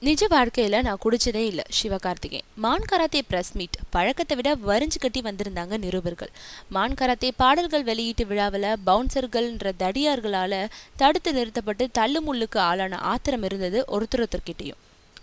நிஜ வாழ்க்கையில நான் குடிச்சதே இல்லை. சிவகார்த்திகேயன். மான் கராத்தே பிரஸ் மீட் பழக்கத்தை விட வரிஞ்சு கட்டி வந்திருந்தாங்க நிருபர்கள். மான் கராத்தே பாடல்கள் வெளியீட்டு விழாவில் பவுன்சர்கள்ன்ற தடியார்களால தடுத்து நிறுத்தப்பட்டு தள்ளுமுள்ளுக்கு ஆளான ஆத்திரம் இருந்தது ஒருத்தர்கிட்டையும்.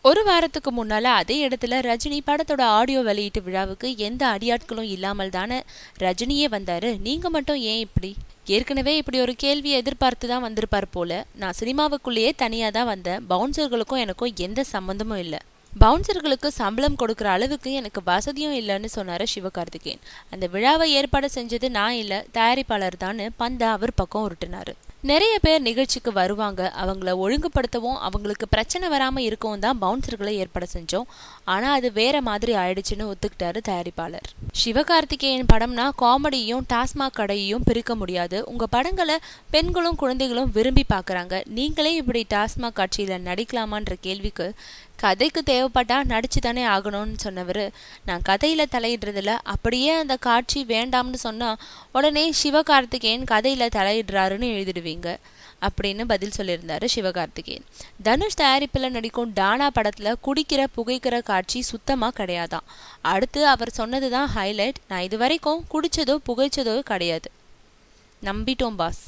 ஒரு வாரத்துக்கு முன்னால அதே இடத்துல ரஜினி படத்தோட ஆடியோ வெளியீட்டு விழாவுக்கு எந்த அடியாட்களும் இல்லாமல் தானே ரஜினியே வந்தாரு. நீங்க மட்டும் ஏன் இப்படி? ஏற்கனவே இப்படி ஒரு கேள்வியை எதிர்பார்த்து தான் வந்திருப்பார் போல. நான் சினிமாவுக்குள்ளேயே தனியாக தான் வந்தேன். பவுன்சர்களுக்கும் எனக்கும் எந்த சம்மந்தமும் இல்லை. பவுன்சர்களுக்கு சம்பளம் கொடுக்குற அளவுக்கு எனக்கு வசதியும் இல்லைன்னு சொன்னார் சிவகார்த்திகேயன். அந்த விழாவை ஏற்பாடு செஞ்சது நான் இல்லை, தயாரிப்பாளர் தான் பந்தை அவர் பக்கம் உருட்டினாரு. நிறைய பேர் நிகழ்ச்சிக்கு வருவாங்க, அவங்கள ஒழுங்குபடுத்தவும் அவங்களுக்கு பிரச்சனை வராமல் இருக்கவும் தான் பவுன்சர்களை ஏற்பாடு செஞ்சோம். ஆனால் அது வேற மாதிரி ஆயிடுச்சுன்னு ஒத்துக்கிட்டாரு தயாரிப்பாளர். சிவகார்த்திகேயன் படம்னா காமெடியும் டாஸ்மாக் கடையையும் பிரிக்க முடியாது. உங்கள் படங்களை பெண்களும் குழந்தைகளும் விரும்பி பார்க்குறாங்க. நீங்களே இப்படி டாஸ்மாக் காட்சியில் நடிக்கலாமான்ற கேள்விக்கு கதைக்கு தேவைப்பட்டா நடிச்சு தானே ஆகணும்னு சொன்னவர், நான் கதையில் தலையிடுறதில்ல, அப்படியே அந்த காட்சி வேண்டாம்னு சொன்னால் உடனே சிவகார்த்திகேயன் கதையில் தலையிடுறாருன்னு எழுதிடுவீங்க அப்படின்னு பதில் சொல்லியிருந்தாரு சிவகார்த்திகேயன். தனுஷ் தயாரிப்பில் நடிக்கும் டானா படத்தில் குடிக்கிற புகைக்கிற காட்சி சுத்தமாக கிடையாதான். அடுத்து அவர் சொன்னது தான் ஹைலைட். நான் இது வரைக்கும் குடிச்சதோ புகைச்சதோ கிடையாது. நம்பிட்டோம் பாஸ்.